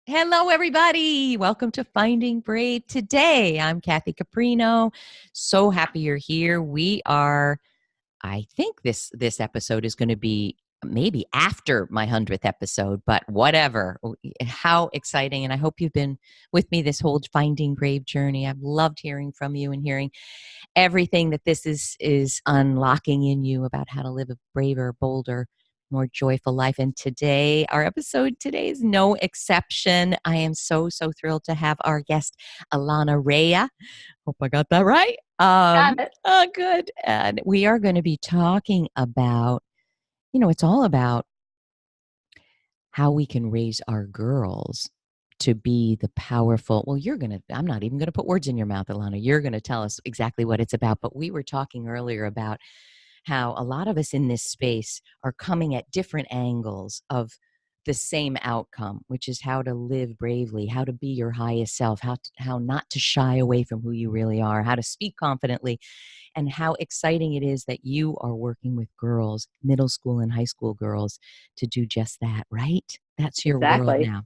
Hello, everybody. Welcome to Finding Brave Today. I'm Kathy Caprino. So happy you're here. I think this episode is going to be maybe after my 100th episode, but whatever. How exciting. And I hope you've been with me this whole Finding Brave journey. I've loved hearing from you and hearing everything that this is unlocking in you about how to live a braver, bolder, more joyful life. And our episode today is no exception. I am so thrilled to have our guest, Illana Raia. Hope I got that right. Got it. Oh, good. And we are going to be talking about, it's all about how we can raise our girls to be the powerful. Well, I'm not even going to put words in your mouth, Illana. You're going to tell us exactly what it's about. But we were talking earlier about how a lot of us in this space are coming at different angles of the same outcome, which is how to live bravely, how to be your highest self, how not to shy away from who you really are, how to speak confidently, and how exciting it is that you are working with girls, middle school and high school girls, to do just that, right? That's your world Exactly. now.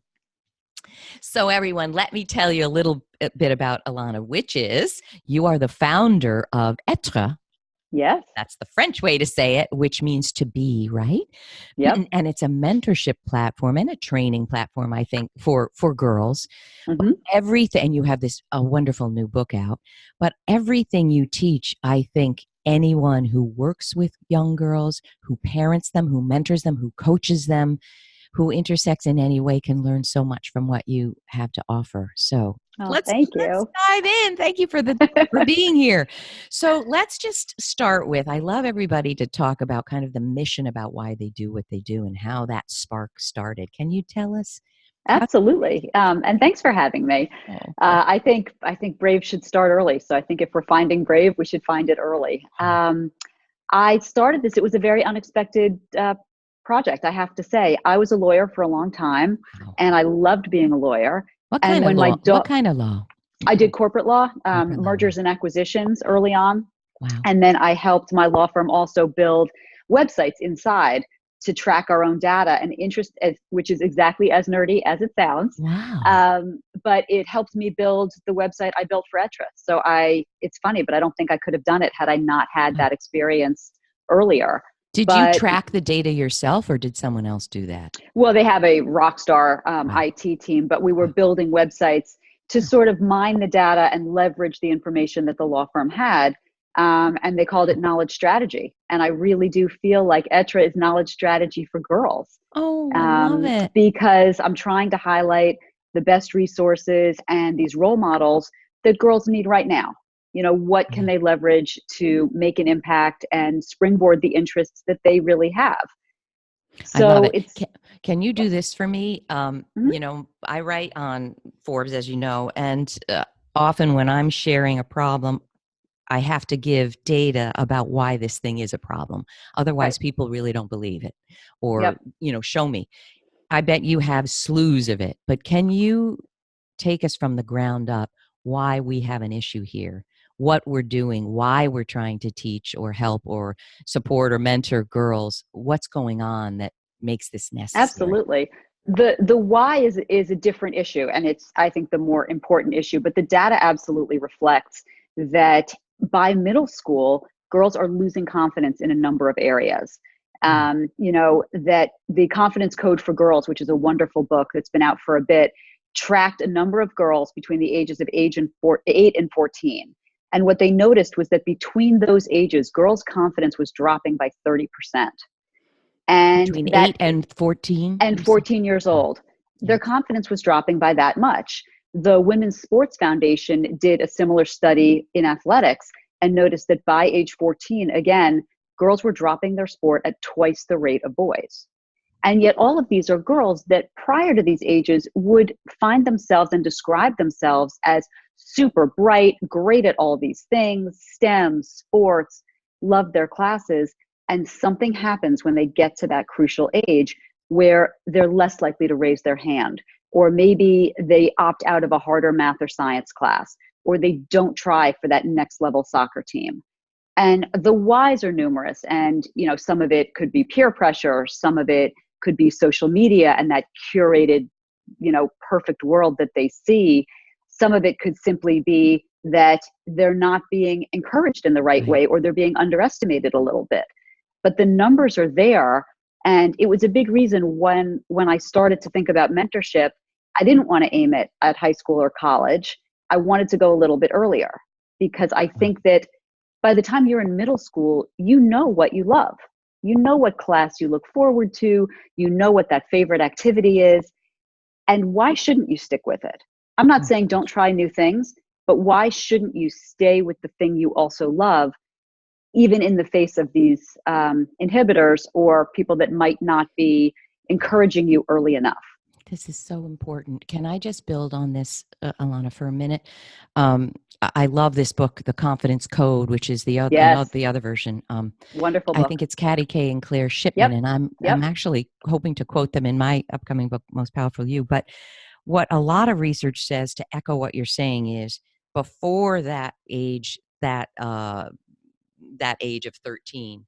So everyone, let me tell you a little bit about Illana, which is you are the founder of Être. Yes. That's the French way to say it, which means to be, right? Yep. And it's a mentorship platform and a training platform, I think, for girls. But hmm everything, and you have a wonderful new book out, but everything you teach, I think anyone who works with young girls, who parents them, who mentors them, who coaches them, who intersects in any way can learn so much from what you have to offer. So Oh, let's thank let's you. dive in. Thank you for being here. So let's just start with, I love everybody to talk about kind of the mission about why they do what they do and how that spark started. Can you tell us how? Absolutely. And thanks for having me. Oh, I think brave should start early. So I think if we're finding brave, we should find it early. I started this. It was a very unexpected project. I have to say, I was a lawyer for a long time, wow. and I loved being a lawyer. What And kind of when law? What kind of law? I did corporate law, Corporate law. mergers and acquisitions early on. Wow. And then I helped my law firm also build websites inside to track our own data and interest, which is exactly as nerdy as it sounds. Wow. But it helped me build the website I built for Être. So it's funny, but I don't think I could have done it had I not had Wow. that experience earlier. Did you But track the data yourself or did someone else do that? well, they have a rock star Wow. IT team, but we were Wow. building websites to Huh. sort of mine the data and leverage the information that the law firm had. And they called it knowledge strategy. And I really do feel like Être is knowledge strategy for girls, Oh, I love it. because I'm trying to highlight the best resources and these role models that girls need right now. What can Yeah. they leverage to make an impact and springboard the interests that they really have? I love So it. it's, Can you do yes. this for me? Mhm. I write on Forbes, as you know, and often when I'm sharing a problem, I have to give data about why this thing is a problem. Right. Otherwise, people really don't believe it or, Yep. show me. I bet you have slews of it, but can you take us from the ground up why we have an issue here, what we're doing, why we're trying to teach or help or support or mentor girls, what's going on that makes this necessary? Absolutely. The why is a different issue, and it's, I think, the more important issue. But the data absolutely reflects that by middle school, girls are losing confidence in a number of areas. Mm. That the Confidence Code for Girls, which is a wonderful book that's been out for a bit, tracked a number of girls between the ages of 8 and 14. And what they noticed was that between those ages, girls' confidence was dropping by 30%. And Between that 8 and 14, and you said? 14 years Wow. old. Their Yikes. confidence was dropping by that much. The Women's Sports Foundation did a similar study in athletics and noticed that by age 14, again, girls were dropping their sport at twice the rate of boys. And yet, all of these are girls that prior to these ages would find themselves and describe themselves as super bright, great at all these things, STEM, sports, love their classes. And something happens when they get to that crucial age where they're less likely to raise their hand, or maybe they opt out of a harder math or science class, or they don't try for that next level soccer team. And the whys are numerous. And, some of it could be peer pressure, some of it could be social media and that curated perfect world that they see. Some of it could simply be that they're not being encouraged in the right Right. way, or they're being underestimated a little bit. But the numbers are there. And it was a big reason when I started to think about mentorship, I didn't want to aim it at high school or college. I wanted to go a little bit earlier, because I Wow. think that by the time you're in middle school, you know what you love. You know what class you look forward to. You know what that favorite activity is. And why shouldn't you stick with it? I'm not Oh, saying don't try new things, but why shouldn't you stay with the thing you also love, even in the face of these inhibitors or people that might not be encouraging you early enough? this is so important. Can I just build on this, Illana, for a minute? I love this book, The Confidence Code, which is the other. I love Yes. the other version. Wonderful I book. think it's Caddy Kay and Claire Shipman, Yep. and I'm Yep. actually hoping to quote them in my upcoming book, Most Powerful You. But what a lot of research says, to echo what you're saying, is before that age, that age of 13,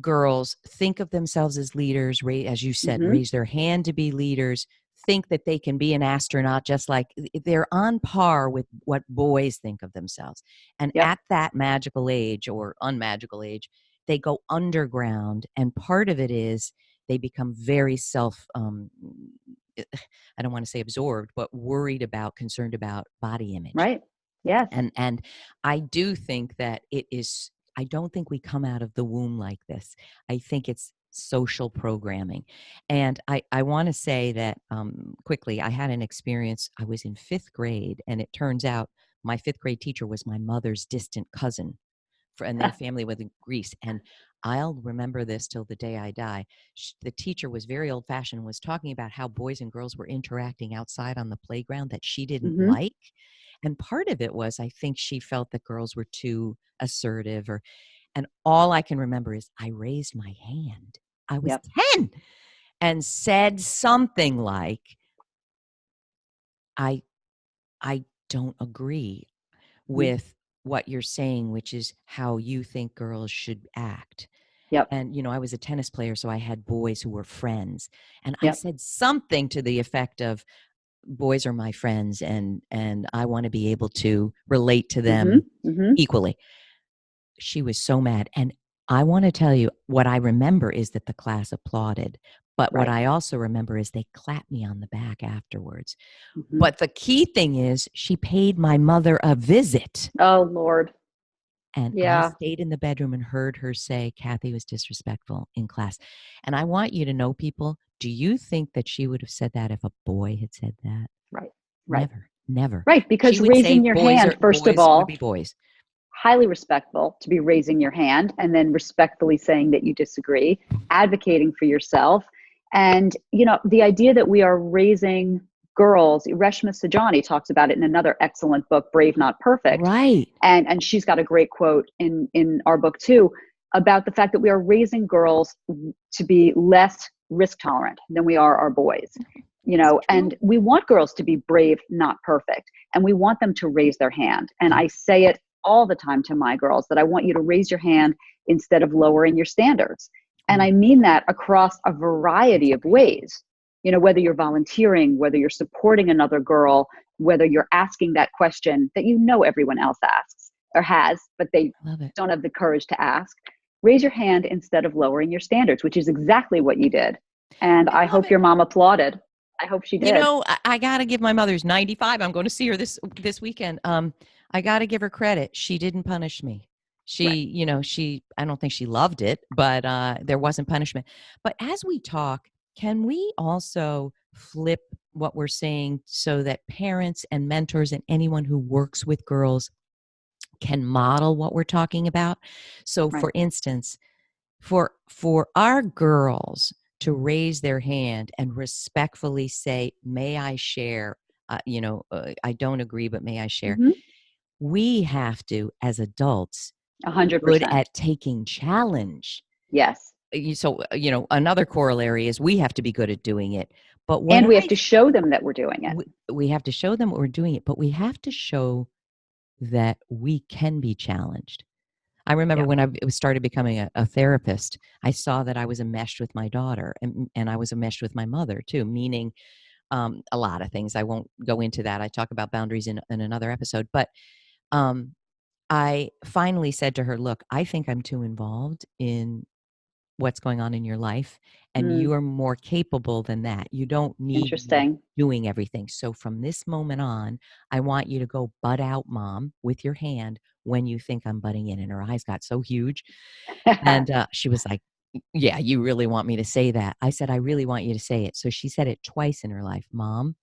girls think of themselves as leaders, as you said, Mm-hmm. raise their hand to be leaders, think that they can be an astronaut, just like they're on par with what boys think of themselves. And Yep. at that magical age or unmagical age, they go underground. And part of it is they become very I don't want to say absorbed, but concerned about body image. Right. Yes. And I do think that I don't think we come out of the womb like this. I think it's social programming. And I want to say that quickly, I had an experience. I was in fifth grade, and it turns out my fifth grade teacher was my mother's distant cousin, and their family was in Greece. And I'll remember this till the day I die. The teacher was very old fashioned and was talking about how boys and girls were interacting outside on the playground that she didn't Mm-hmm. like. And part of it was, I think she felt that girls were too assertive, and all I can remember is I raised my hand. I was Yep. 10 and said something like, I I don't agree Mm-hmm. with what you're saying, which is how you think girls should act. Yep. And, I was a tennis player, so I had boys who were friends. And I Yep. said something to the effect of, boys are my friends, and I want to be able to relate to Mm-hmm. them Mm-hmm. equally. She was so mad. And I want to tell you, what I remember is that the class applauded. But what Right. I also remember is they clapped me on the back afterwards. Mm-hmm. But the key thing is, she paid my mother a visit. Oh, Lord. And I Yeah. stayed in the bedroom and heard her say Kathy was disrespectful in class. And I want you to know, people, do you think that she would have said that if a boy had said that? Right. Right. Never, never. Right. She Because would say raising your hand, first of boys would all, be boys. highly respectful to be raising your hand and then respectfully saying that you disagree, advocating for yourself. And, the idea that we are raising girls, Reshma Sajani talks about it in another excellent book, Brave Not Perfect. Right. And she's got a great quote in our book too, about the fact that we are raising girls to be less risk tolerant than we are our boys. It's And true. we want girls to be brave, not perfect. And we want them to raise their hand. And I say it all the time to my girls, that I want you to raise your hand instead of lowering your standards. And Oh, I mean that across a that's variety a of great point. ways. Whether you're volunteering, whether you're supporting another girl, whether you're asking that question that everyone else asks or has, but they I love it. don't have the courage to ask. Raise your hand instead of lowering your standards, which is exactly what you did. And I I love hope it. your mom applauded. I hope she did. I got to give my mother's 95. I'm going to see her this weekend. I got to give her credit. She didn't punish me. Right. I don't think she loved it, but there wasn't punishment. But as we talk, can we also flip what we're saying so that parents and mentors and anyone who works with girls can model what we're talking about? So, Right. for instance, for our girls to raise their hand and respectfully say, may I share, I don't agree, but may I share, Mm-hmm. we have to, as adults, be good 100%. at taking challenge. Yes. So another corollary is we have to be good at doing it. But what And we have to show them that we're doing it. we have to show them what we're doing it, but we have to show that we can be challenged. I remember Yeah. when I started becoming a therapist, I saw that I was enmeshed with my daughter, and I was enmeshed with my mother too, meaning a lot of things. I won't go into that. I talk about boundaries in another episode. But um, I finally said to her, look, I think I'm too involved in what's going on in your life, and Mm, you are more capable than that. You don't need me interesting. doing everything. So from this moment on, I want you to go butt out, mom, with your hand when you think I'm butting in. And her eyes got so huge. And she was like, yeah, you really want me to say that? I said, I really want you to say it. So she said it twice in her life, mom,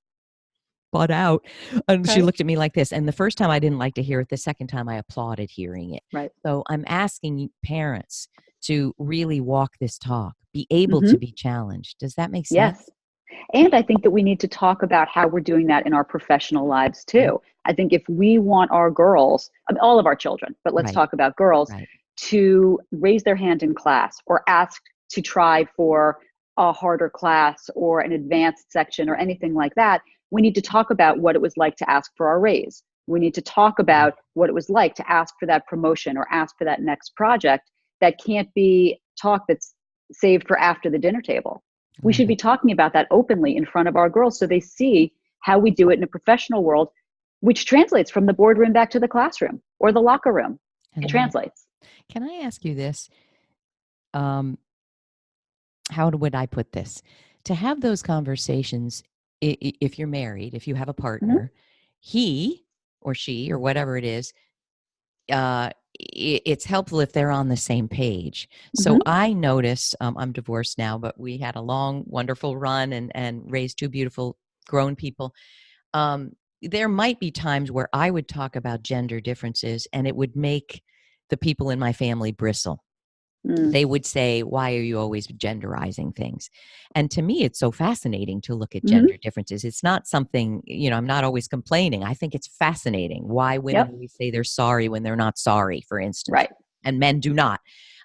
butt out. And she Okay. looked at me like this. And the first time I didn't like to hear it. The second time I applauded hearing it. Right. So I'm asking parents to really walk this talk, be able to Hmm. be challenged. Does that make sense? Yes. And I think that we need to talk about how we're doing that in our professional lives Right, too. I think if we want our girls, I mean, all of our children, but let's right, talk about girls, right. to raise their hand in class or ask to try for a harder class or an advanced section or anything like that, we need to talk about what it was like to ask for our raise. We need to talk Mm, about what it was like to ask for that promotion or ask for that next project. That can't be talk that's saved for after the dinner table. We love should be it. talking about that openly in front of our girls so they see how we do it in a professional world, which translates from the boardroom back to the classroom or the locker room. I It love it. translates. Can I ask you this? Um, would I put this? To have those conversations, if you're married, if you have a Mhm. partner, he or she or whatever it is, it's helpful if they're on the same page. So Mhm. I noticed, I'm divorced now, but we had a long, wonderful run and raised two beautiful grown people. There might be times where I would talk about gender differences and it would make the people in my family bristle. Mm. They would say, why are you always genderizing things? And to me, it's so fascinating to look at gender Mhm. differences. It's not something, I'm not always complaining. I think it's fascinating why women Yep. always say they're sorry when they're not sorry, for instance, Right. and men do not.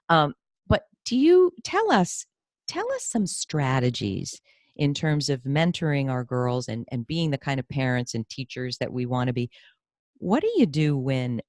But do you tell us some strategies in terms of mentoring our girls and being the kind of parents and teachers that we want to be? What do you do when,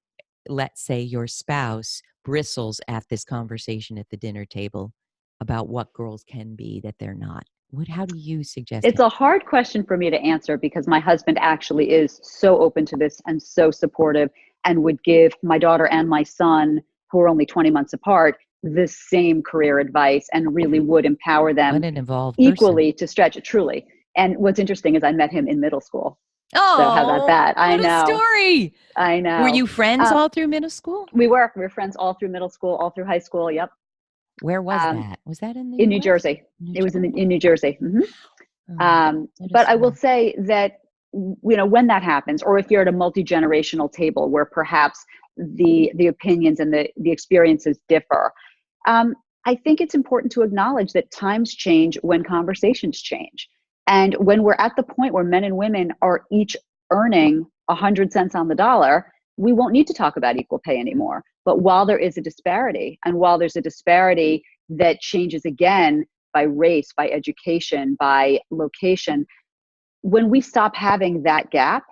let's say, your spouse bristles at this conversation at the dinner table about what girls can be that they're not? How do you suggest It's a hard question for me to answer because my husband actually is so open to this and so supportive and would give my daughter and my son, who are only 20 months apart, the same career advice and really would empower what them an involved person? equally to stretch it truly. And what's interesting is I met him in middle school. So how about Oh, that? I what a know. story. I Were know. you friends Um, all through middle school? we were friends all through middle school, all through high school. Yep. Where was Um, that? Was that in the in New US? Jersey. New It was Jersey. in New Jersey. Hmm. Oh, what a But I will story. say that when that happens, or if you're at a multi-generational table where perhaps the opinions and the experiences differ, um, I think it's important to acknowledge that times change when conversations change, and when we're at the point where men and women are each earning 100 cents on the dollar, we won't need to talk about equal pay anymore. But while there is a disparity, and while there's a disparity that changes again by race, by education, by location, when we stop having that gap,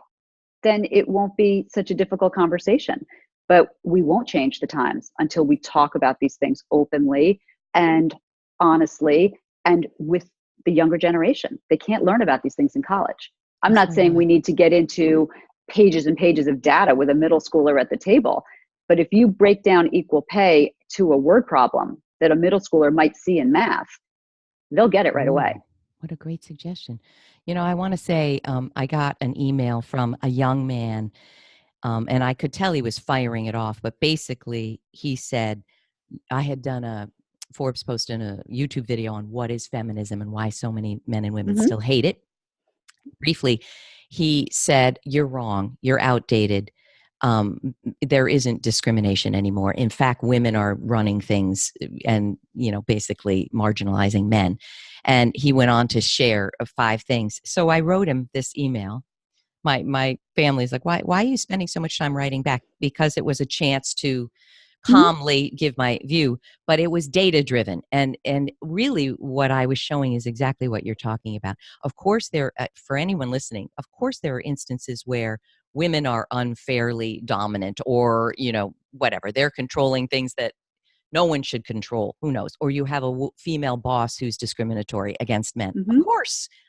then it won't be such a difficult conversation. But we won't change the times until we talk about these things openly and honestly and with the younger generation. They can't learn about these things in college. I'm I not so saying love we it. need to get into pages and pages of data with a middle schooler at the table. But if you break down equal pay to a word problem that a middle schooler might see in math, they'll get it right away. Ooh, what a great suggestion. I want to say I got an email from a young man, and I could tell he was firing it off, but basically he said, I had done a Forbes post and a YouTube video on what is feminism and why so many men and women Mm-hmm. still hate it. Briefly, he said, you're wrong, you're outdated. There isn't discrimination anymore. In fact, women are running things and, basically marginalizing men. And he went on to share 5 things. So I wrote him this email. My family's like, why are you spending so much time writing back? Because it was a chance to Mm-hmm. calmly give my view, but it was data driven. And really what I was showing is exactly what you're talking about. Of course, for anyone listening, of course there are instances where women are unfairly dominant or, whatever, they're controlling things that no one should control, who knows? Or you have a female boss who's discriminatory against men. Mm-hmm.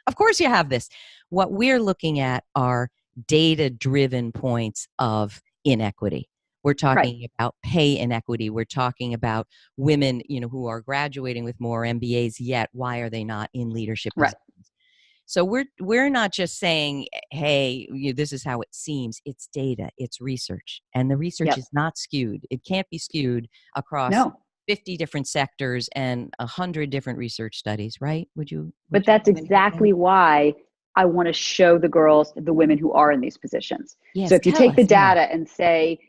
Of course you have this. What we're looking at are data-driven points of inequity. We're talking about pay inequity. We're talking about women, who are graduating with more MBAs, yet why are they not in leadership positions? So we're not just saying, hey, this is how it seems. It's data, it's research. And the research is not skewed. It can't be skewed across 50 different sectors and 100 different research studies, right? But that's exactly why I want to show the girls, the women who are in these positions. Yes, so if you take the data and say,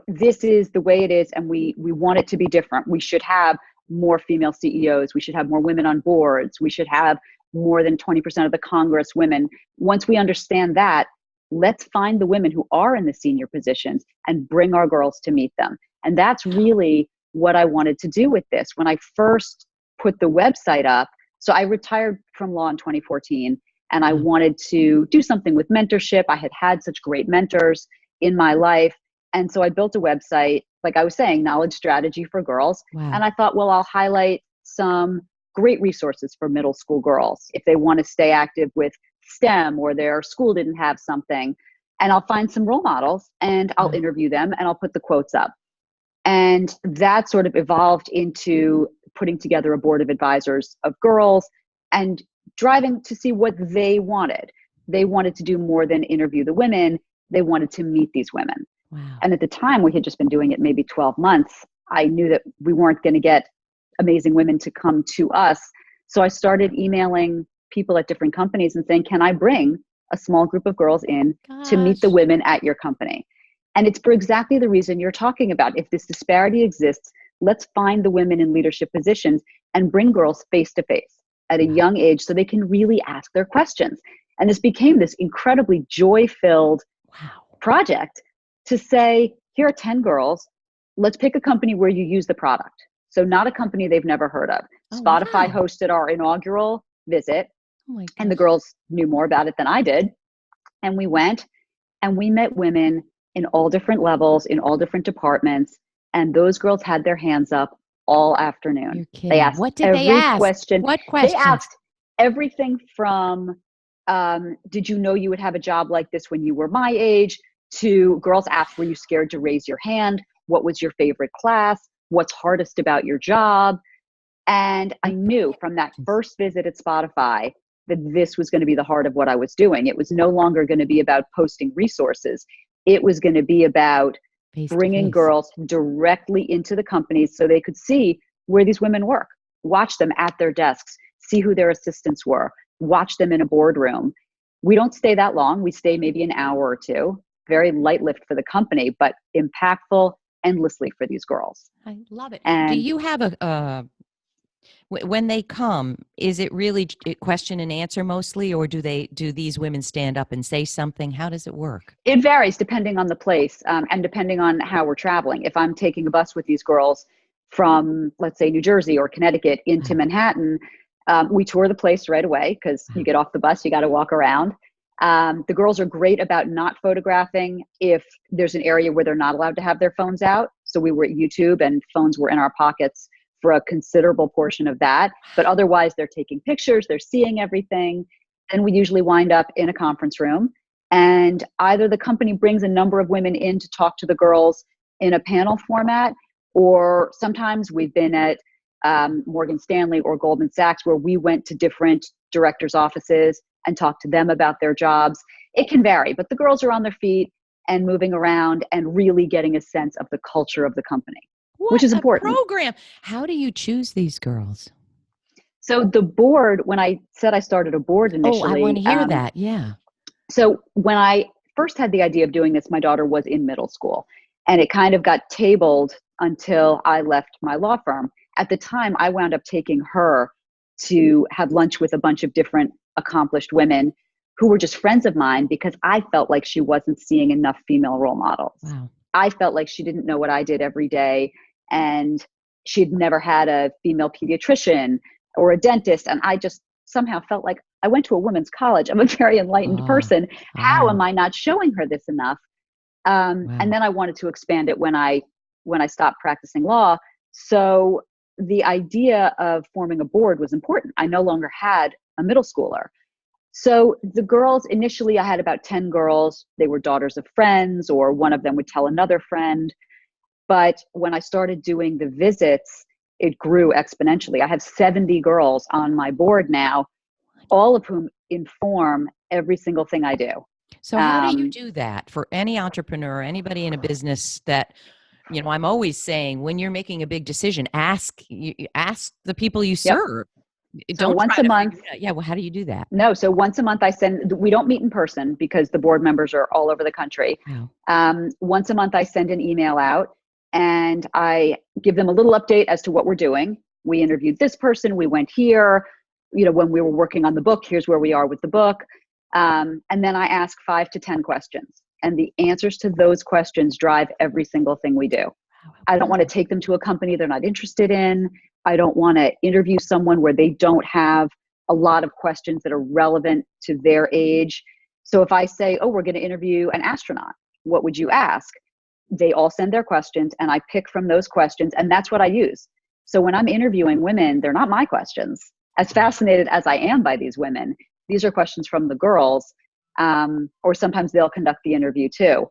this is the way it is, and we want it to be different. We should have more female CEOs. We should have more women on boards. We should have more than 20% of the Congress women. Once we understand that, let's find the women who are in the senior positions and bring our girls to meet them. And that's really what I wanted to do with this. When I first put the website up, so I retired from law in 2014, and I wanted to do something with mentorship. I had had such great mentors in my life. And so I built a website, like I was saying, knowledge strategy for girls. And I thought, well, I'll highlight some great resources for middle school girls if they want to stay active with STEM or their school didn't have something. And I'll find some role models and I'll interview them and I'll put the quotes up. And that sort of evolved into putting together a board of advisors of girls and driving to see what they wanted. They wanted to do more than interview the women. They wanted to meet these women. Wow. And at the time, we had just been doing it maybe 12 months. I knew that we weren't going to get amazing women to come to us. So I started emailing people at different companies and saying, can I bring a small group of girls in to meet the women at your company? And it's for exactly the reason you're talking about. If this disparity exists, let's find the women in leadership positions and bring girls face to face at a young age so they can really ask their questions. And this became this incredibly joy-filled project to say, here are 10 girls. Let's pick a company where you use the product. So not a company they've never heard of. Spotify hosted our inaugural visit, and the girls knew more about it than I did. And we went and we met women in all different levels, in all different departments. And those girls had their hands up all afternoon. You're kidding. They asked what did they ask? question. What questions? They asked everything from, did you know you would have a job like this when you were my age? To girls asked, were you scared to raise your hand? What was your favorite class? What's hardest about your job? And I knew from that first visit at Spotify that this was going to be the heart of what I was doing. It was no longer going to be about posting resources. It was going to be about bringing girls directly into the companies so they could see where these women work, watch them at their desks, see who their assistants were, watch them in a boardroom. We don't stay that long. We stay maybe an hour or two. Very light lift for the company, but impactful endlessly for these girls. I love it. And do you have when they come, is it really question and answer mostly, or do these women stand up and say something? How does it work? It varies depending on the place and depending on how we're traveling. If I'm taking a bus with these girls from, let's say, New Jersey or Connecticut into Manhattan, we tour the place right away because you get off the bus, you got to walk around. The girls are great about not photographing if there's an area where they're not allowed to have their phones out. So we were at YouTube and phones were in our pockets for a considerable portion of that. But otherwise, they're taking pictures, they're seeing everything. And we usually wind up in a conference room. And either the company brings a number of women in to talk to the girls in a panel format, or sometimes we've been at Morgan Stanley or Goldman Sachs where we went to different directors' offices and talk to them about their jobs. It can vary, but the girls are on their feet and moving around and really getting a sense of the culture of the company, which is important. Program. How do you choose these girls? So the board, when I said I started a board initially. Oh, I want to hear that. Yeah. So when I first had the idea of doing this, my daughter was in middle school, and it kind of got tabled until I left my law firm. At the time, I wound up taking her to have lunch with a bunch of different accomplished women who were just friends of mine because I felt like she wasn't seeing enough female role models. Wow. I felt like she didn't know what I did every day, and she'd never had a female pediatrician or a dentist. And I just somehow felt like I went to a women's college. I'm a very enlightened person. How am I not showing her this enough? And then I wanted to expand it when I stopped practicing law. So the idea of forming a board was important. I no longer had a middle schooler. So the girls, initially I had about 10 girls. They were daughters of friends, or one of them would tell another friend. But when I started doing the visits, it grew exponentially. I have 70 girls on my board now, all of whom inform every single thing I do. So how do you do that for any entrepreneur, anybody in a business that, I'm always saying, when you're making a big decision, ask the people you Yep. serve. So Don't once try a to month. figure it out. Yeah. Well, how do you do that? No. So once a month we don't meet in person because the board members are all over the country. Wow. Once a month I send an email out and I give them a little update as to what we're doing. We interviewed this person. We went here, when we were working on the book, here's where we are with the book. And then I ask 5 to 10 questions, and the answers to those questions drive every single thing we do. I don't want to take them to a company they're not interested in. I don't want to interview someone where they don't have a lot of questions that are relevant to their age. So if I say, oh, we're going to interview an astronaut, what would you ask? They all send their questions and I pick from those questions, and that's what I use. So when I'm interviewing women, they're not my questions. As fascinated as I am by these women, these are questions from the girls, or sometimes they'll conduct the interview too.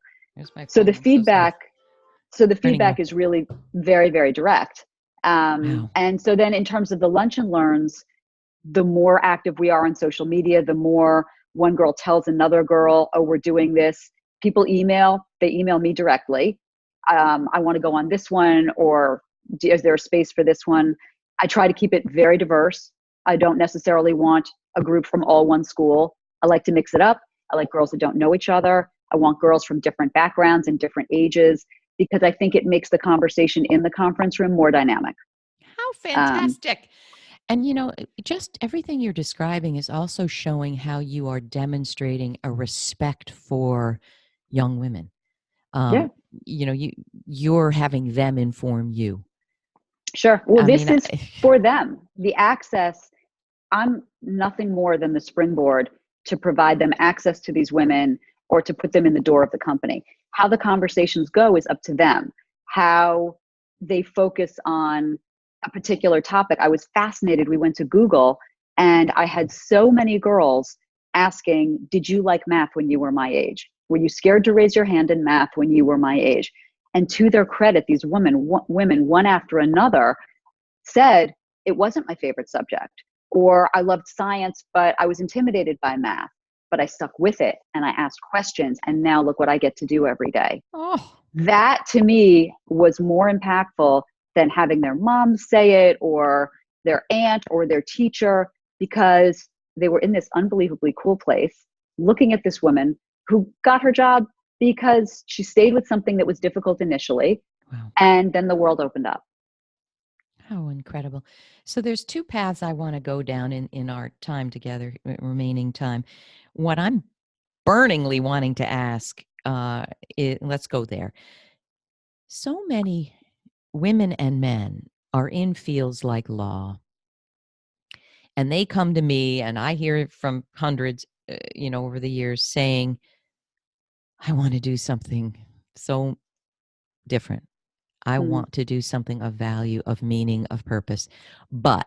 So the feedback is really very, very direct. Wow. And so then in terms of the lunch and learns, the more active we are on social media, the more one girl tells another girl, oh, we're doing this. They email me directly. I want to go on this one, or is there a space for this one? I try to keep it very diverse. I don't necessarily want a group from all one school. I like to mix it up. I like girls that don't know each other. I want girls from different backgrounds and different ages, because I think it makes the conversation in the conference room more dynamic. How fantastic. And, just everything you're describing is also showing how you are demonstrating a respect for young women. Yeah. You're having them inform you. Sure. Well, this is for them. The access, I'm nothing more than the springboard to provide them access to these women or to put them in the door of the company. How the conversations go is up to them. How they focus on a particular topic. I was fascinated. We went to Google and I had so many girls asking, did you like math when you were my age? Were you scared to raise your hand in math when you were my age? And to their credit, these women, one after another, said, it wasn't my favorite subject. Or I loved science, but I was intimidated by math. But I stuck with it and I asked questions. And now look what I get to do every day. Oh. That to me was more impactful than having their mom say it, or their aunt or their teacher, because they were in this unbelievably cool place looking at this woman who got her job because she stayed with something that was difficult initially. Wow. And then the world opened up. How incredible. So there's two paths I want to go down in our time together, remaining time. What I'm burningly wanting to ask, let's go there. So many women and men are in fields like law, and they come to me, and I hear from hundreds, over the years saying, I want to do something so different. I want to do something of value, of meaning, of purpose, but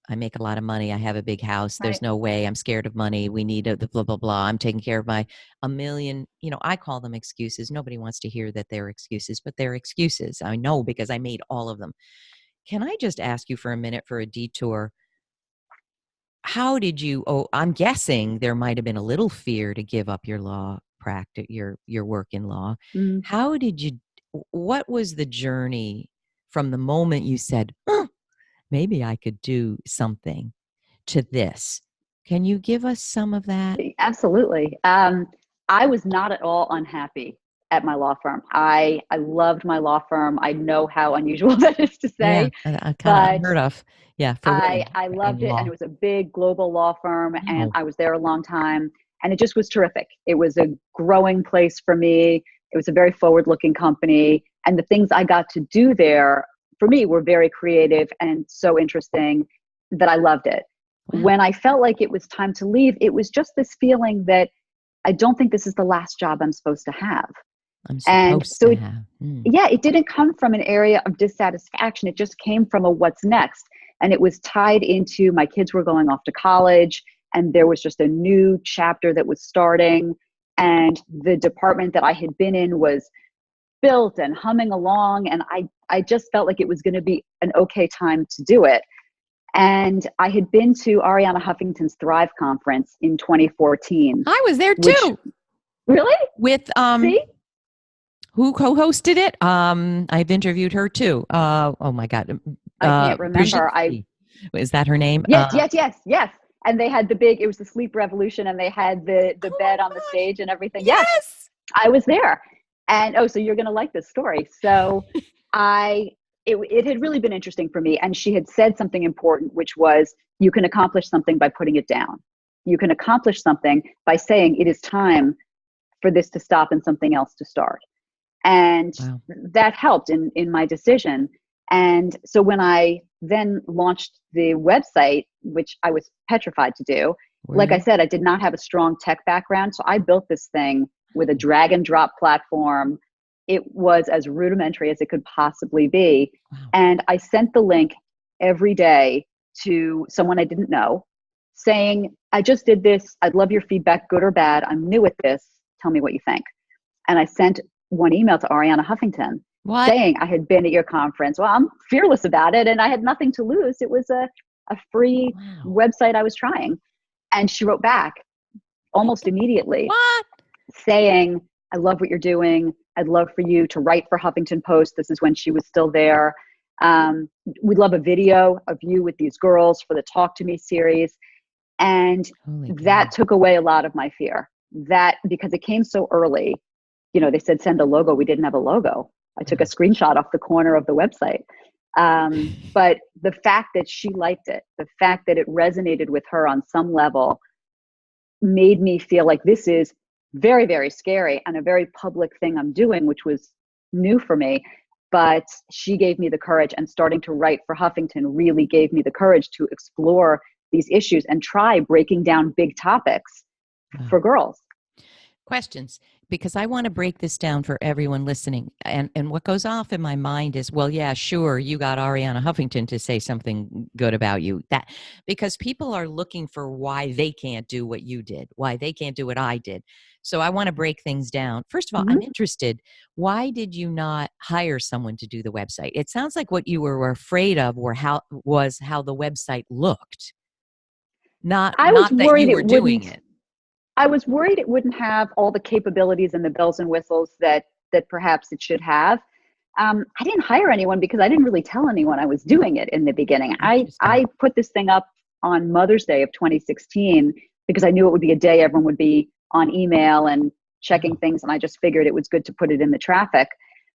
I make a lot of money. I have a big house. There's no way. I'm scared of money. We need the blah, blah, blah. I'm taking care of a million, I call them excuses. Nobody wants to hear that they're excuses, but they're excuses. I know because I made all of them. Can I just ask you for a minute for a detour? How did you, I'm guessing there might've been a little fear to give up your law practice, your work in law. How did you, what was the journey from the moment you said, maybe I could do something, to this? Can you give us some of that? Absolutely. I was not at all unhappy at my law firm. I loved my law firm. I know how unusual that is to say. Yeah, kind of unheard of. Yeah, for women I loved in it. law. And it was a big global law firm, and Wow. I was there a long time. And it just was terrific. It was a growing place for me. It was a very forward-looking company. And the things I got to do there, for me, were very creative and so interesting that I loved it. Wow. When I felt like it was time to leave, it was just this feeling that I don't think this is the last job I'm supposed to have. I'm And supposed so to it, have. yeah, it didn't come from an area of dissatisfaction. It just came from a what's next. And it was tied into my kids were going off to college, and there was just a new chapter that was starting. And the department that I had been in was built and humming along. And I just felt like it was going to be an okay time to do it. And I had been to Ariana Huffington's Thrive conference in 2014, I was there which too really, with see, who co-hosted it. I've interviewed her too. Oh my God, I can't Brigitte, remember. is that her name? Yes. And they had the big, it was the sleep revolution, and they had the Oh my bed on the gosh, stage and everything. Yes, yes. I was there. And oh, so you're going to like this story. So I, it had really been interesting for me. And she had said something important, which was you can accomplish something by putting it down. You can accomplish something by saying it is time for this to stop and something else to start. And Wow. that helped in my decision. And so when I then launched the website, which I was petrified to do, Were like I you? said, I did not have a strong tech background. So I built this thing with a drag and drop platform. It was as rudimentary as it could possibly be. Wow. And I sent the link every day to someone I didn't know saying, I just did this. I'd love your feedback, good or bad. I'm new at this. Tell me what you think. And I sent one email to Ariana Huffington What? saying I had been at your conference. Well, I'm fearless about it and I had nothing to lose. It was a free Wow. website I was trying. And she wrote back almost immediately What? saying, I love what you're doing. I'd love for you to write for Huffington Post. This is when she was still there. We'd love a video of you with these girls for the Talk to Me series. And Holy cow. that took away a lot of my fear. That because it came so early, you know, they said send a logo. We didn't have a logo. I took a screenshot off the corner of the website. But the fact that she liked it, the fact that it resonated with her on some level made me feel like this is very, very scary and a very public thing I'm doing, which was new for me. But she gave me the courage, and starting to write for Huffington really gave me the courage to explore these issues and try breaking down big topics Wow. for girls. Questions, because I want to break this down for everyone listening. And what goes off in my mind is, well, yeah, sure, you got Ariana Huffington to say something good about you. That because people are looking for why they can't do what you did, why they can't do what I did. So I want to break things down. First of all, I'm Mm-hmm. interested. Why did you not hire someone to do the website? It sounds like what you were afraid of how the website looked, not I was not that you worried were it doing wouldn't. it. I was worried it wouldn't have all the capabilities and the bells and whistles that perhaps it should have. I didn't hire anyone because I didn't really tell anyone I was doing it in the beginning. Interesting. I put this thing up on Mother's Day of 2016 because I knew it would be a day everyone would be on email and checking Wow. things, and I just figured it was good to put it in the traffic.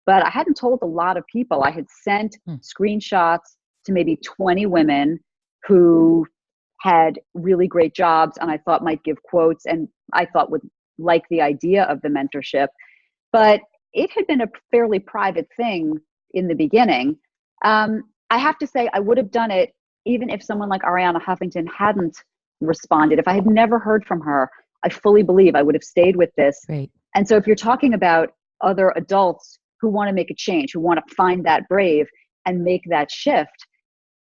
But I hadn't told a lot of people. I had sent Hmm. screenshots to maybe 20 women who had really great jobs and I thought might give quotes and I thought would like the idea of the mentorship. But it had been a fairly private thing in the beginning. I have to say, I would have done it even if someone like Ariana Huffington hadn't responded. If I had never heard from her, I fully believe I would have stayed with this. Great. And so if you're talking about other adults who want to make a change, who want to find that brave and make that shift,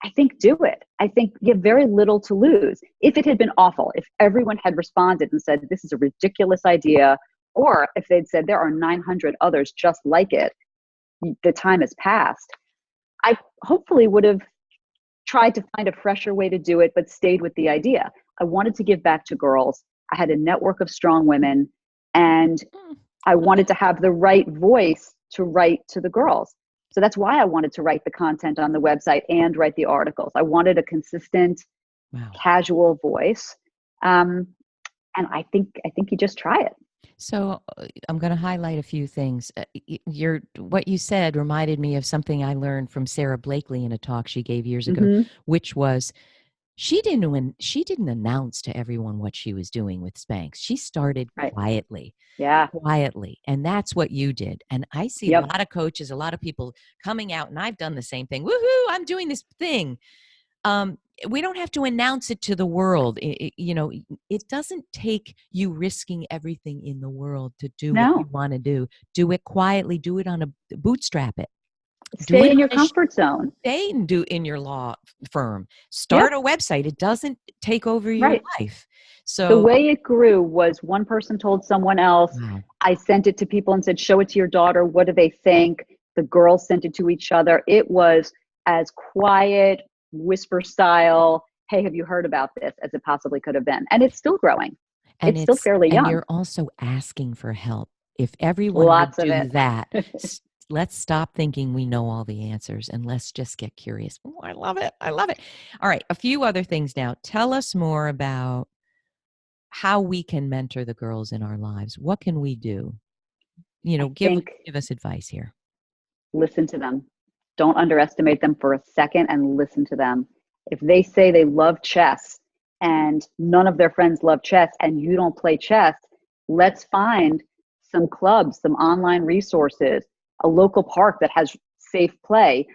I think do it. I think you have very little to lose. If it had been awful, if everyone had responded and said, this is a ridiculous idea, or if they'd said there are 900 others just like it, the time has passed, I hopefully would have tried to find a fresher way to do it, but stayed with the idea. I wanted to give back to girls. I had a network of strong women, and I wanted to have the right voice to write to the girls. So that's why I wanted to write the content on the website and write the articles. I wanted a consistent, Wow. casual voice. And I think you just try it. So I'm going to highlight a few things. What you said reminded me of something I learned from Sarah Blakely in a talk she gave years ago, Mm-hmm. which was she didn't announce to everyone what she was doing with Spanx. She started Right. Yeah. quietly, and that's what you did. And I see a Yep. lot of coaches, a lot of people coming out, and I've done the same thing. Woohoo! I'm doing this thing. um, we don't have to announce it to the world. It doesn't take you risking everything in the world to do what you No, want to do. Do it quietly. Do it on a bootstrap it. Do stay it in on your a comfort zone. stay and do in your law firm. Start Yep, a website. It doesn't take over your right. life. The So, way it grew was one person told someone else. wow. I sent it to people and said, show it to your daughter. What do they think? The girls sent it to each other. It was as quiet, whisper style, hey, have you heard about this, as it possibly could have been. And it's still growing. And It's still fairly young. you're also asking for help. If everyone would Lots of do it. that, let's stop thinking we know all the answers and let's just get curious. Oh, I love it. I love it. All right. A few other things now. Tell us more about how we can mentor the girls in our lives. What can we do? I Give think us advice here. listen to them. Don't underestimate them for a second and listen to them. If they say they love chess and none of their friends love chess and you don't play chess, let's find some clubs, some online resources, a local park that has safe play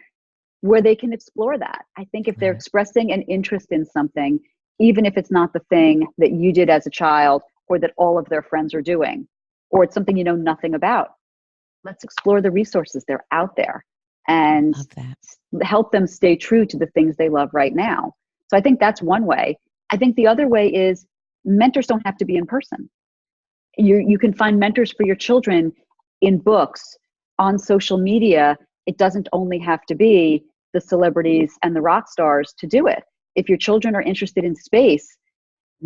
where they can explore that. I think if they're Right. expressing an interest in something, even if it's not the thing that you did as a child or that all of their friends are doing, or it's something you know nothing about, let's explore the resources. They're out there and Love that. help them stay true to the things they love right now. So I think that's one way. I think the other way is mentors don't have to be in person. You can find mentors for your children in books, on social media. It doesn't only have to be the celebrities and the rock stars to do it. If your children are interested in space,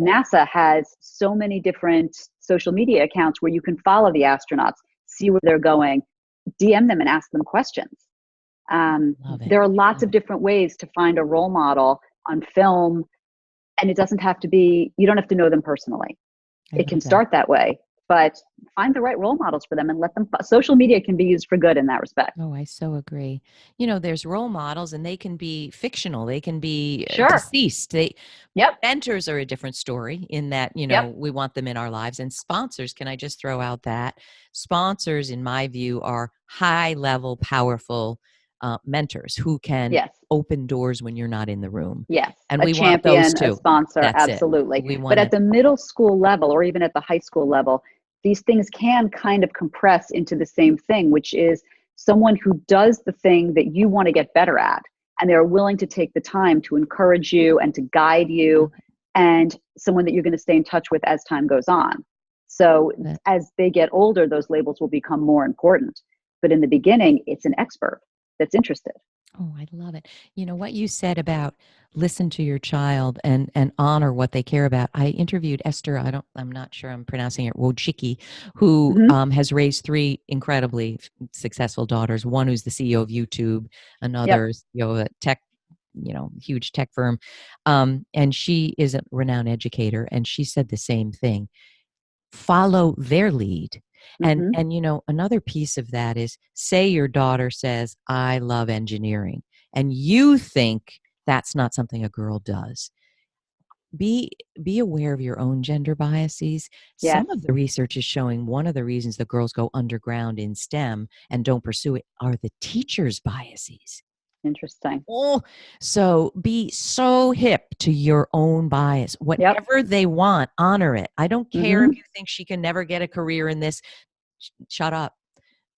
NASA has so many different social media accounts where you can follow the astronauts, see where they're going, DM them and ask them questions. Love it. There are lots Love of it. different ways to find a role model on film, and it doesn't have to be, you don't have to know them personally. I It can love that. start that way, but find the right role models for them and let them, social media can be used for good in that respect. Oh, I so agree. There's role models and they can be fictional. They can be Sure. deceased. Yep. Mentors are a different story in that, Yep. we want them in our lives. And sponsors, can I just throw out that sponsors, in my view, are high level, powerful mentors who can Yes. open doors when you're not in the room. Yes, And a we want those champion, a too. sponsor, That's it. absolutely. We But want at to, the middle school level or even at the high school level, these things can kind of compress into the same thing, which is someone who does the thing that you want to get better at. And they're willing to take the time to encourage you and to guide you, and someone that you're going to stay in touch with as time goes on. So as they get older, those labels will become more important. But in the beginning, it's an expert that's interested. oh, I love it. What you said about listen to your child and honor what they care about. I interviewed Esther, I'm not sure I'm pronouncing it, Wojcicki, who Mm-hmm. has raised three incredibly successful daughters. One who's the CEO of YouTube, Yep. another CEO of a tech, huge tech firm. And she is a renowned educator, and she said the same thing. Follow their lead. And Mm-hmm. another piece of that is, say your daughter says, I love engineering, and you think that's not something a girl does. Be aware of your own gender biases. Yes. Some of the research is showing one of the reasons the girls go underground in STEM and don't pursue it are the teachers' biases. Interesting. Oh, so be so hip to your own bias. Yep. Whatever they want, honor it. I don't care if Mm-hmm. you think she can never get a career in this. Shut up.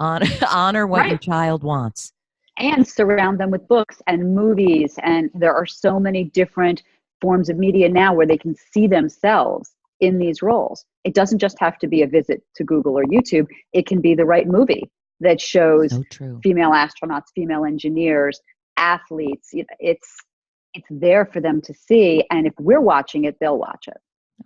Honor, honor what your Right. child wants. And surround them with books and movies. And there are so many different forms of media now where they can see themselves in these roles. It doesn't just have to be a visit to Google or YouTube. It can be the right movie that shows So true. female astronauts, female engineers, athletes. It's there for them to see. And if we're watching it, they'll watch it.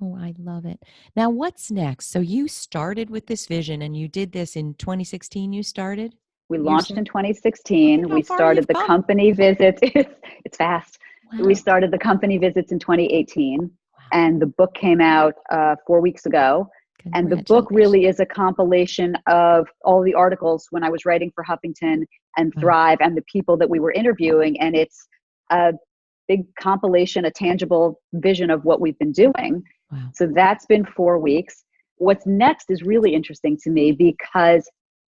Oh, I love it. Now, what's next? So you started with this vision and you did this in 2016, you started? We You launched said? in Look 2016. at how We far started you've the come. company visits. It's fast. We Wow. started the company visits in 2018, Wow. and the book came out 4 weeks ago. And the book Congratulations. really is a compilation of all the articles when I was writing for Huffington and Wow. Thrive and the people that we were interviewing. And it's a big compilation, a tangible vision of what we've been doing. Wow. So that's been 4 weeks. What's next is really interesting to me because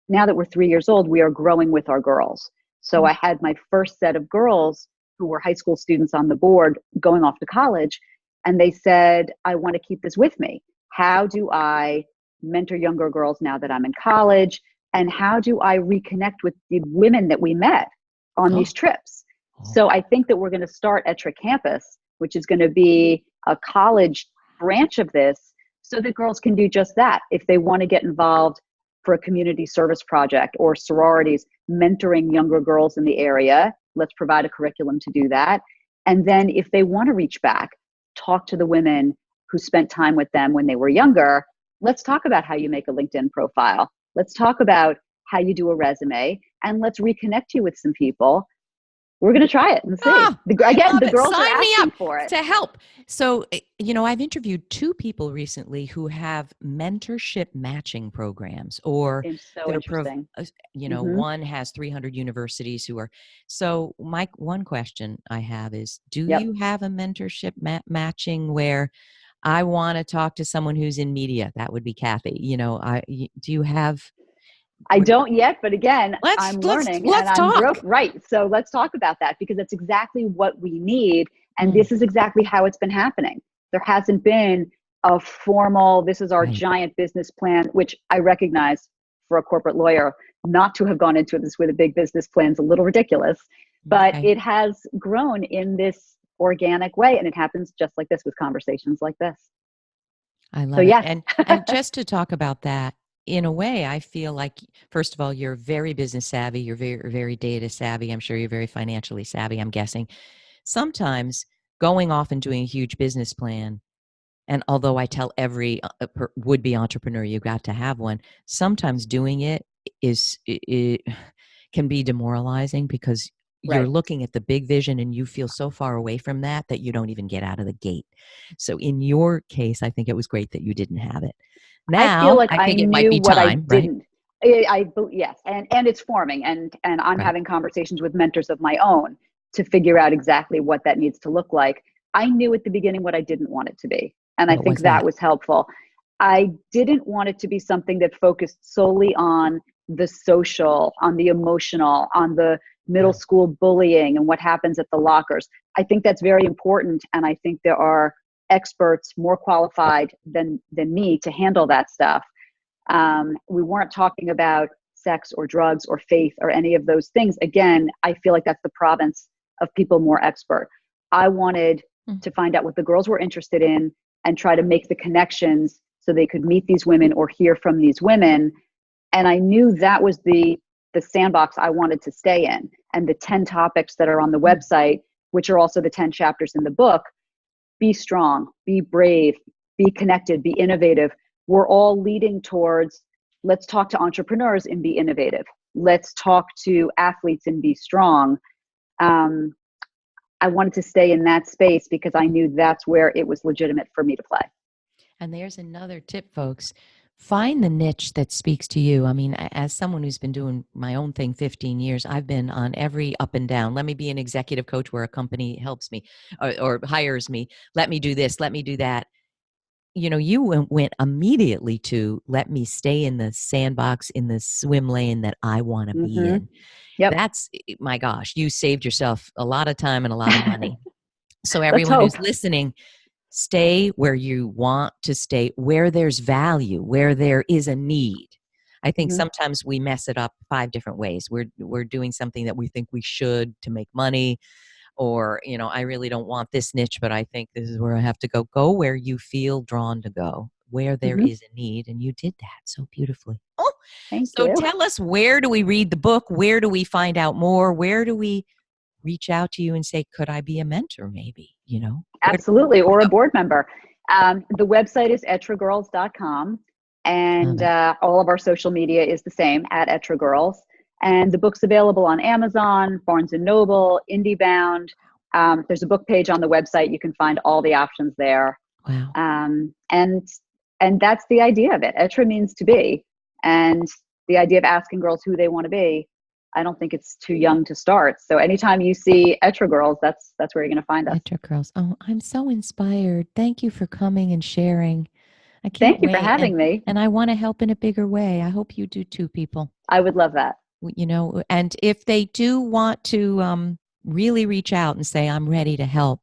now that we're 3 years old, we are growing with our girls. So I had my first set of girls who were high school students on the board going off to college. And they said, I want to keep this with me. How do I mentor younger girls now that I'm in college? And how do I reconnect with the women that we met on these trips? So I think that we're going to start Être Campus, which is going to be a college branch of this, so that girls can do just that. If they want to get involved for a community service project or sororities, mentoring younger girls in the area, let's provide a curriculum to do that. And then if they want to reach back, talk to the women who spent time with them when they were younger. Let's talk about how you make a LinkedIn profile. Let's talk about how you do a resume, and let's reconnect you with some people. We're going to try it and see. Again, the girls are asking for it. To help. So, I've interviewed 2 people recently who have mentorship matching programs, or it's so interesting. One has 300 universities who are. So my one question I have is, do Yep. you have a mentorship matching where I want to talk to someone who's in media? That would be Kathy. Do you have? I don't yet, but again, I'm learning and I'm broke. Right. So let's talk about that, because that's exactly what we need. And this is exactly how it's been happening. There hasn't been a formal, this is our giant business plan, which I recognize for a corporate lawyer, not to have gone into this with a big business plan is a little ridiculous, but it has grown in this organic way. And it happens just like this with conversations like this. I love it. And just to talk about that, in a way, I feel like, first of all, you're very business savvy. You're very, very data savvy. I'm sure you're very financially savvy, I'm guessing. Sometimes going off and doing a huge business plan, and although I tell every would-be entrepreneur you got to have one, sometimes doing it can be demoralizing, because you're looking at the big vision and you feel so far away from that you don't even get out of the gate. So in your case, I think it was great that you didn't have it. Now, I feel like I think it knew might be what time, I didn't. Yes, and it's forming, and I'm having conversations with mentors of my own to figure out exactly what that needs to look like. I knew at the beginning what I didn't want it to be, and I think that was helpful. I didn't want it to be something that focused solely on the social, on the emotional, on the middle school bullying and what happens at the lockers. I think that's very important, and I think there are experts more qualified than me to handle that stuff. We weren't talking about sex or drugs or faith or any of those things. Again, I feel like that's the province of people more expert. I wanted to find out what the girls were interested in and try to make the connections so they could meet these women or hear from these women. And I knew that was the sandbox I wanted to stay in. And the 10 topics that are on the website, which are also the 10 chapters in the book: be strong, be brave, be connected, be innovative. We're all leading towards, let's talk to entrepreneurs and be innovative. Let's talk to athletes and be strong. I wanted to stay in that space because I knew that's where it was legitimate for me to play. And there's another tip, folks. Find the niche that speaks to you. I mean, as someone who's been doing my own thing 15 years, I've been on every up and down. Let me be an executive coach where a company helps me or hires me. Let me do this. Let me do that. You went immediately to, let me stay in the sandbox, in the swim lane that I want to be in. That's, my gosh, you saved yourself a lot of time and a lot of money. So everyone who's listening, stay where you want to stay, where there's value, where there is a need. I think sometimes we mess it up 5 different ways. We're doing something that we think we should to make money, or, I really don't want this niche, but I think this is where I have to go. Go where you feel drawn to go, where there is a need. And you did that so beautifully. Oh, thank you. Tell us, where do we read the book? Where do we find out more? Where do we reach out to you and say, could I be a mentor maybe, Absolutely. Or a board member. The website is etregirls.com, and all of our social media is the same, at etregirls. And the book's available on Amazon, Barnes & Noble, IndieBound. There's a book page on the website. You can find all the options there. Wow. And that's the idea of it. Être means to be. And the idea of asking girls who they want to be, I don't think it's too young to start. So anytime you see Être Girls, that's where you're going to find us. Être Girls. Oh, I'm so inspired. Thank you for coming and sharing. I can't Thank you for having me. And I want to help in a bigger way. I hope you do too, people. I would love that. And if they do want to really reach out and say, I'm ready to help.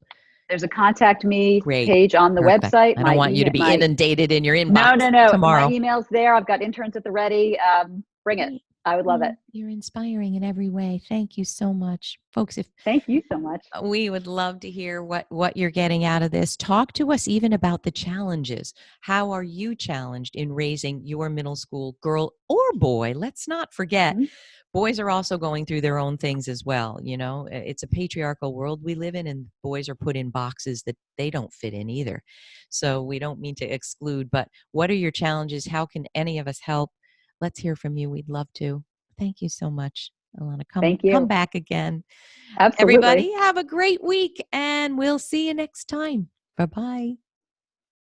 There's a contact me Great. page on the Perfect. website. I don't want you to be inundated in your inbox No. My tomorrow. email's there. I've got interns at the ready. Bring it. Great. I would love it. You're inspiring in every way. Thank you so much. Folks, if Thank you so much. we would love to hear what you're getting out of this. Talk to us even about the challenges. How are you challenged in raising your middle school girl or boy? Let's not forget, Mm-hmm. boys are also going through their own things as well. You know, it's a patriarchal world we live in, and boys are put in boxes that they don't fit in either. So we don't mean to exclude, but what are your challenges? How can any of us help? Let's hear from you. We'd love to. Thank you so much, Illana. Thank Come you. back again. Absolutely. Everybody, have a great week, and we'll see you next time. Bye-bye.